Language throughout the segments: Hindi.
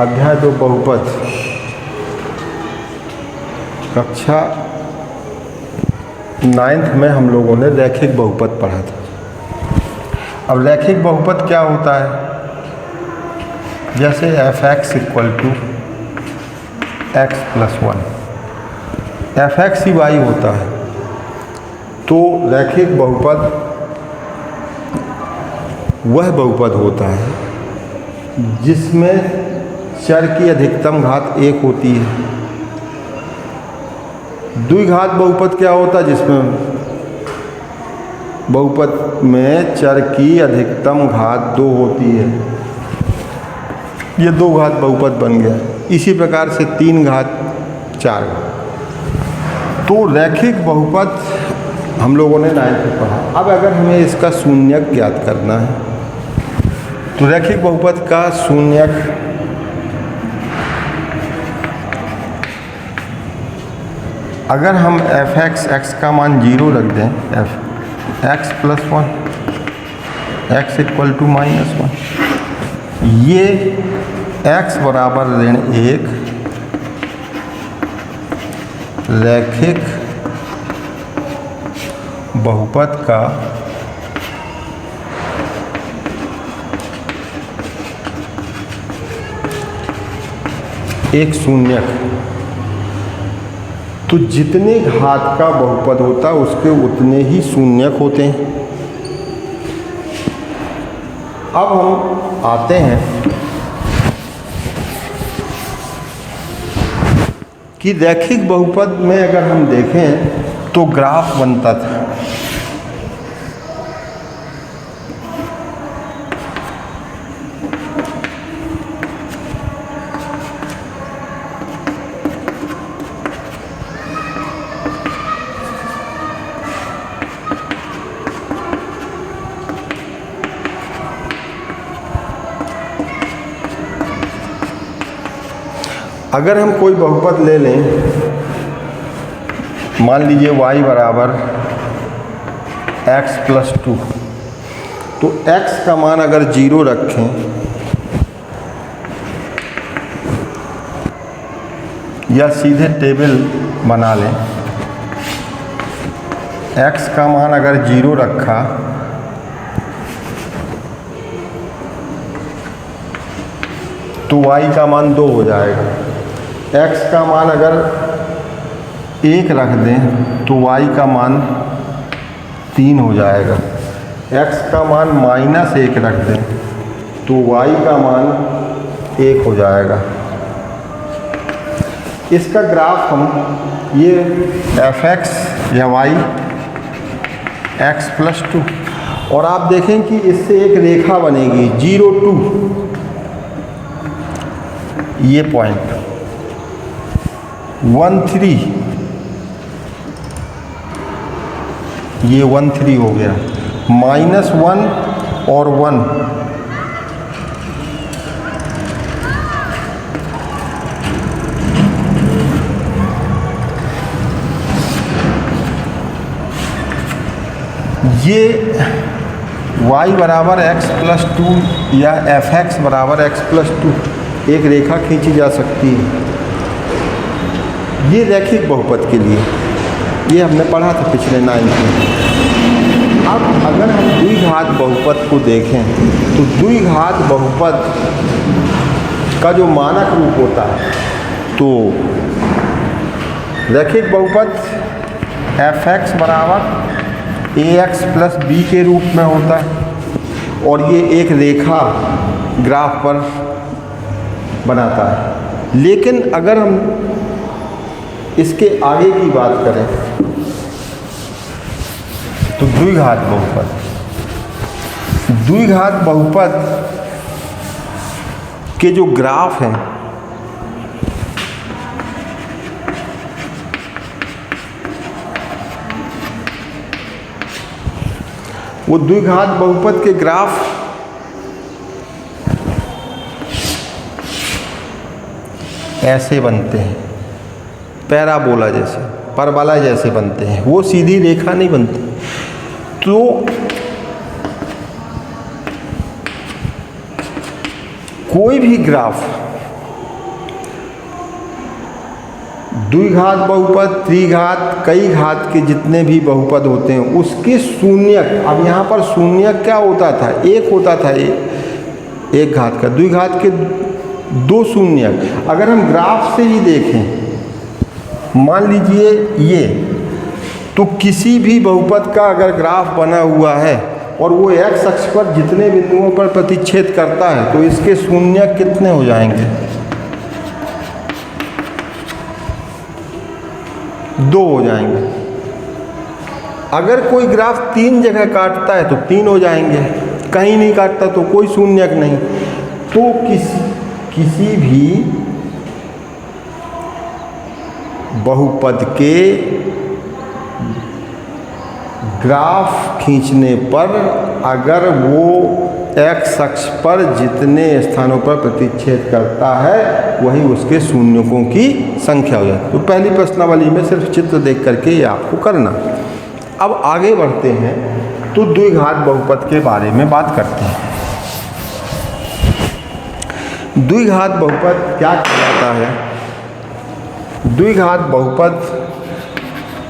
अध्याय 2 बहुपद, कक्षा 9th में हम लोगों ने रैखिक बहुपद पढ़ा था। अब रैखिक बहुपद क्या होता है? जैसे f(x) = x + 1, f(x) ही y होता है, तो रैखिक बहुपद वह बहुपद होता है जिसमें चर की अधिकतम घात 1 होती है। द्विघात बहुपद क्या होता है? जिसमें बहुपद में चर की अधिकतम घात 2 होती है। ये 2 घात बहुपद बन गया। इसी प्रकार से 3 घात 4 घात। तो रैखिक बहुपद हम लोगों ने 9th में पढ़ा। अब अगर हमें इसका शून्यक ज्ञात करना है तो रैखिक बहुपद का शून्यक अगर हम f(x) x का मान 0 रख दें, x + 1, x = -1, ये x = -1 रैखिक बहुपद का एक शून्यक। तो जितने घात का बहुपद होता है उसके उतने ही शून्यक होते हैं। अब हम आते हैं कि रैखिक बहुपद में अगर हम देखें तो ग्राफ बनता था। अगर हम कोई बहुपद ले लें, मान लीजिए y = x + 2, तो x का मान अगर 0 रखें या सीधे टेबल बना लें, x का मान अगर 0 रखा तो y का मान 2 हो जाएगा। x का मान अगर 1 रख दें तो y का मान 3 हो जाएगा। x का मान -1 रख दें तो y का मान 1 हो जाएगा। इसका ग्राफ हम ये f(x) या y x + 2, और आप देखें कि इससे एक रेखा बनेगी 0 2, ये पॉइंट 1 3, ये 1 3 हो गया, -1 और 1, ये y = x + 2 या f(x) = x + 2 एक रेखा खींची जा सकती है। ये रैखिक बहुपद के लिए, ये हमने पढ़ा था पिछले 9th में। अब अगर हम द्विघात बहुपद को देखें तो द्विघात बहुपद का जो मानक रूप होता है, तो रैखिक बहुपद f(x) = ax + b के रूप में होता है, और ये एक रेखा ग्राफ पर बनाता है। लेकिन अगर हम इसके आगे की बात करें तो द्विघात बहुपद के जो ग्राफ हैं वो द्विघात बहुपद के ग्राफ ऐसे बनते हैं, पैराबोला जैसे, परवलय जैसे बनते हैं, वो सीधी रेखा नहीं बनती। तो कोई भी ग्राफ द्विघात बहुपद, त्रिघात, कई घात के जितने भी बहुपद होते हैं उसके शून्यक, अब यहाँ पर शून्यक क्या होता था, एक होता था, एक घात का। द्विघात के दो शून्यक। अगर हम ग्राफ से ही देखें, मान लीजिए ये, तो किसी भी बहुपद का अगर ग्राफ बना हुआ है और वो x अक्ष पर जितने बिंदुओं पर प्रतिच्छेद करता है तो इसके शून्यक कितने हो जाएंगे, 2 हो जाएंगे। अगर कोई ग्राफ 3 जगह काटता है तो 3 हो जाएंगे, कहीं नहीं काटता तो कोई शून्यक नहीं। तो किसी भी बहुपद के ग्राफ खींचने पर अगर वो x अक्ष पर जितने स्थानों पर प्रतिच्छेद करता है वही उसके शून्यकों की संख्या हो जाती है। तो पहली प्रश्नावली में सिर्फ चित्र देख करके ये आपको करना। अब आगे बढ़ते हैं तो द्विघात बहुपद के बारे में बात करते हैं। द्विघात बहुपद क्या कहलाता है? द्विघात बहुपद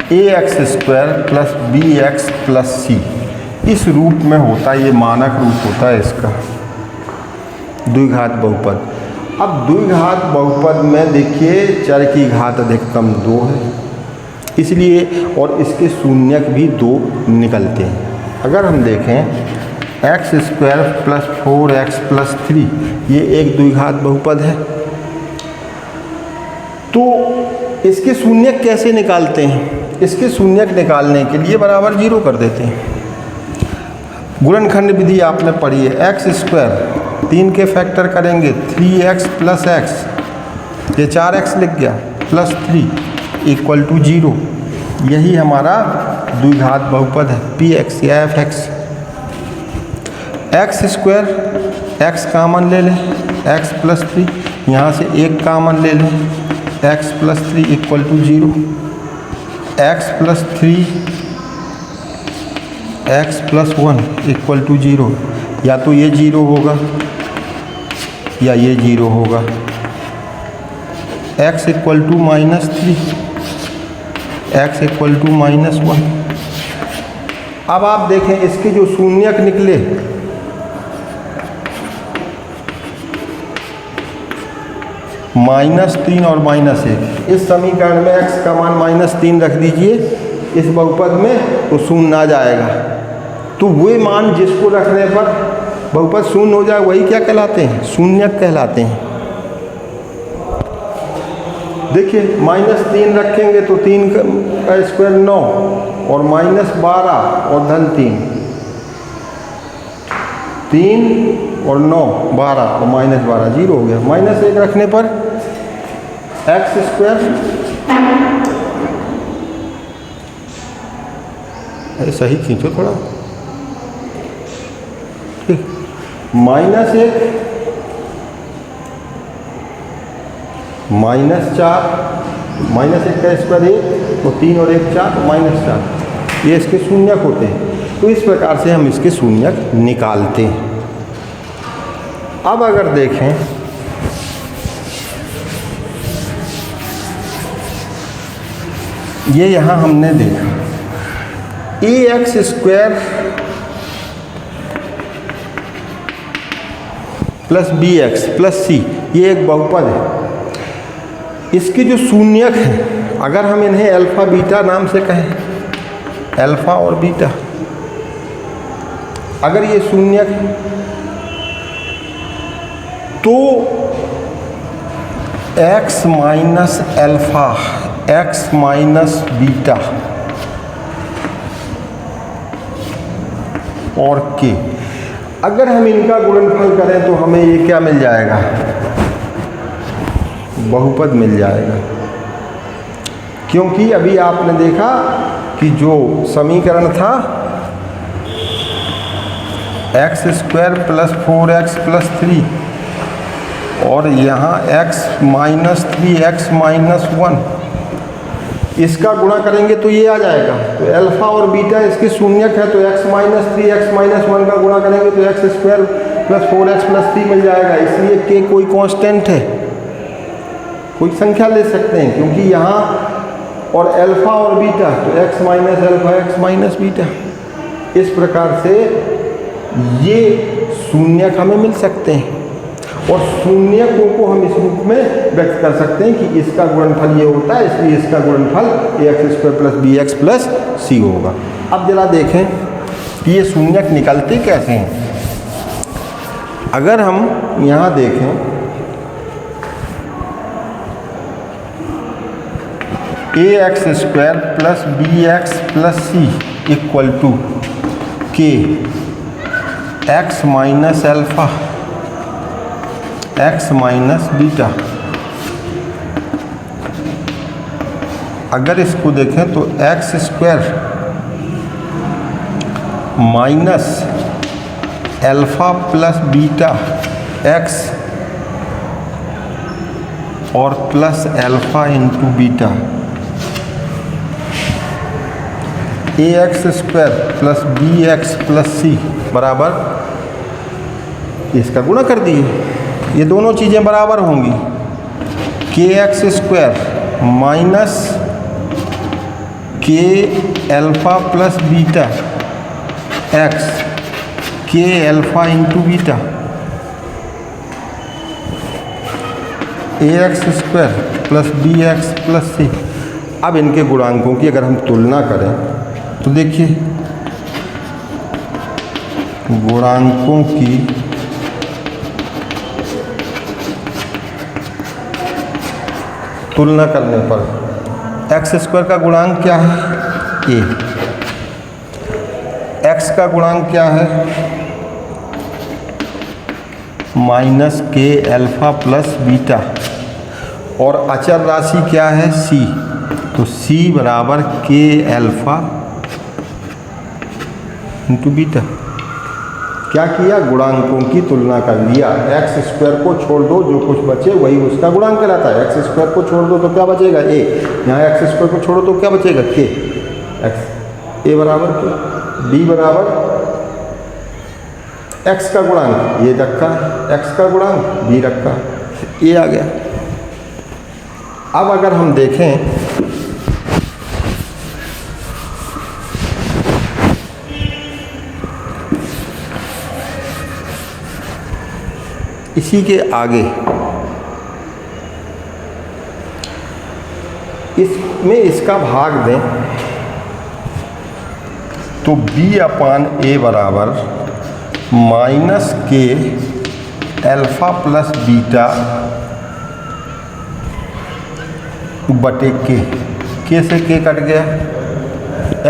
ax² plus bx plus c इस रूप में होता है, ये मानक रूप होता है इसका द्विघात बहुपद। अब द्विघात बहुपद में देखिए चर की घात अधिकतम 2 है, इसलिए और इसके शून्यक भी 2 निकलते हैं। अगर हम देखें x² प्लस 4x प्लस 3 ये एक द्विघात बहुपद है, तो इसके शून्यक कैसे निकालते हैं? इसके शून्यक निकालने के लिए बराबर 0 कर देते हैं। गुणनखंड विधि आपने पढ़ी है। x², 3 के फैक्टर करेंगे 3x प्लस x, ये 4x लिख गया, प्लस 3 इक्वल टू 0। यही हमारा द्विघात बहुपद है px या fx। x² x कामन ले लें, x प्लस 3, यहाँ से 1 कामन ले लें, x plus 3 equal to 0। x plus 3 x plus 1 equal to 0, या तो ये 0 होगा या ये 0 होगा। x equal to -3, x equal to -1। अब आप देखें इसके जो शून्यक निकले, -3 और -1। इस समीकरण में x का मान -3 रख दीजिए इस बहुपद में, तो शून्य आ जाएगा। तो वे मान जिसको रखने पर बहुपद शून्य हो जाए वही क्या कहलाते हैं? शून्यक कहलाते हैं। देखिए -3 रखेंगे तो 3 का स्क्वायर 9 और -12 और धन 3 और 9 12 और -12 0 हो गया। -1 रखने पर x², सही खींचो थोड़ा, ठीक, -1 -4, -1 का स्क्वायर 1 तो 3 और 1 4, -4, ये इसके शून्यक होते हैं। तो इस प्रकार से हम इसके शून्यक निकालते हैं। अब अगर देखें ये यहाँ हमने देखा ax² plus bx plus c ये एक बहुपद है। इसके जो शून्यक हैं अगर हम इन्हें अल्फ़ा बीटा नाम से कहें, अल्फ़ा और बीटा, अगर ये शून्यक है तो x minus alpha, x minus beta और k, अगर हम इनका गुणनफल करें तो हमें ये क्या मिल जाएगा? बहुपद मिल जाएगा। क्योंकि अभी आपने देखा कि जो समीकरण था x² प्लस 4x प्लस 3 और यहाँ x माइनस 3x माइनस 1, इसका गुणा करेंगे तो ये आ जाएगा। तो अल्फ़ा और बीटा इसके शून्यक है, तो x माइनस 3x माइनस 1 का गुणा करेंगे तो x² प्लस 4x प्लस 3 मिल जाएगा। इसलिए k कोई कांस्टेंट है, कोई संख्या ले सकते हैं, क्योंकि यहाँ और अल्फा और बीटा, तो x minus alpha x minus beta. इस प्रकार से ये शून्यक हमें मिल सकते हैं, और शून्यकों को हम इस रूप में व्यक्त कर सकते हैं कि इसका गुणनफल ये होता है, इसलिए इसका गुणनफल ax² plus bx plus c होगा। अब जरा देखें कि ये शून्यक निकलते कैसे हैं। अगर हम यहाँ देखें ax² plus bx plus c equal to k x minus alpha x minus beta. अगर इसको देखें तो x² minus alpha plus beta x और plus alpha into beta, ax² plus bx plus c बराबर इसका गुणा कर दिए, ये दोनों चीज़ें बराबर होंगी। kx² माइनस के अल्फा प्लस बीटा x के alpha into beta, ax² plus bx plus c। अब इनके गुणांकों की अगर हम तुलना करें तो देखिए गुणांकों की तुलना करने पर x² का गुणांक क्या है a, x का गुणांक क्या है माइनस के अल्फा प्लस बीटा, और अचर राशि क्या है c, तो c बराबर के अल्फा इंटू बीटा। क्या किया, गुणांकों की तुलना कर लिया। x² को छोड़ दो, जो कुछ बचे वही उसका गुणांक कहलाता है। x² को छोड़ दो तो क्या बचेगा a, यहाँ x² को छोड़ो तो क्या बचेगा k, a बराबर k, b बराबर x का गुणांक ये रखा, x का गुणांक b रखा, a आ गया। अब अगर हम देखें इसी के आगे, इसमें इसका भाग दें तो b/a बराबर माइनस के अल्फा प्लस बीटा बटे के से के कट गया,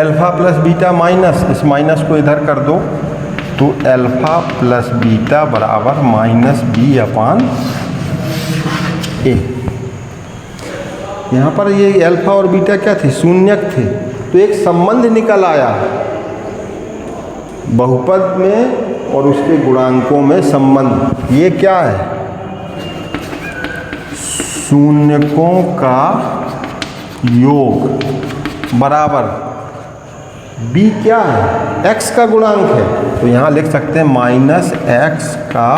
अल्फा प्लस बीटा माइनस, इस माइनस को इधर कर दो तो अल्फा प्लस बीटा बराबर माइनस b/a। यहाँ पर ये अल्फा और बीटा क्या थे, शून्यक थे, तो एक संबंध निकल आया बहुपद में और उसके गुणांकों में संबंध। ये क्या है, शून्यकों का योग बराबर b क्या है, x का गुणांक है, तो यहाँ लिख सकते हैं माइनस x का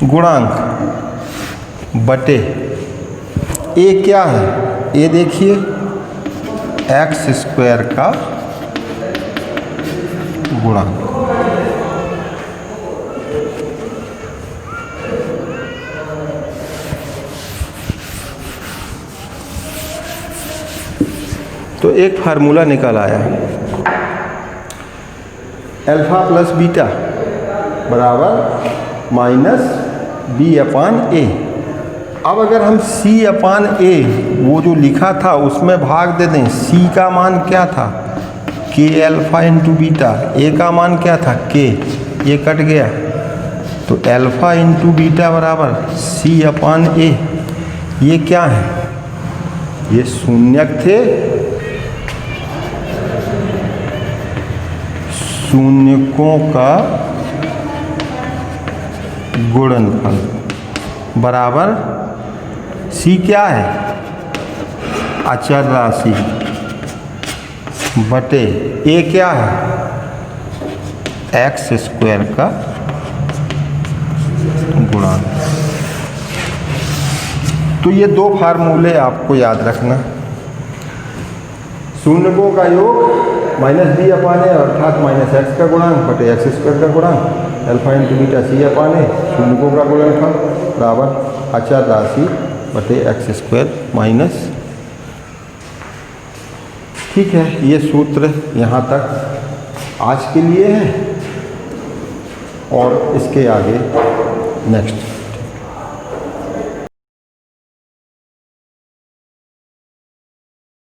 गुणांक बटे a क्या है, a देखिए x² का गुणांक। तो एक फार्मूला निकल आया, अल्फा प्लस बीटा बराबर माइनस b/a। अब अगर हम c/a वो जो लिखा था उसमें भाग दे दें, c का मान क्या था के अल्फा इंटू बीटा, a का मान क्या था k, ये कट गया, तो अल्फा इंटू बीटा बराबर c/a। ये क्या है, ये शून्यक थे, शून्यकों का गुणनफल बराबर c क्या है, अचर राशि बटे a क्या है, x² का गुणांक। तो ये दो फार्मूले आपको याद रखना, शून्यकों का योग माइनस बी अपान ए अर्थात माइनस एक्स का गुणांक बटे एक्स स्क्वायर का गुणांक अल्फा इंटू बीटा सी अपान ए शून्यकों का गुणनफल बराबर अचर राशि बटे एक्स स्क्वायर माइनस। ठीक है, ये सूत्र यहाँ तक आज के लिए है और इसके आगे नेक्स्ट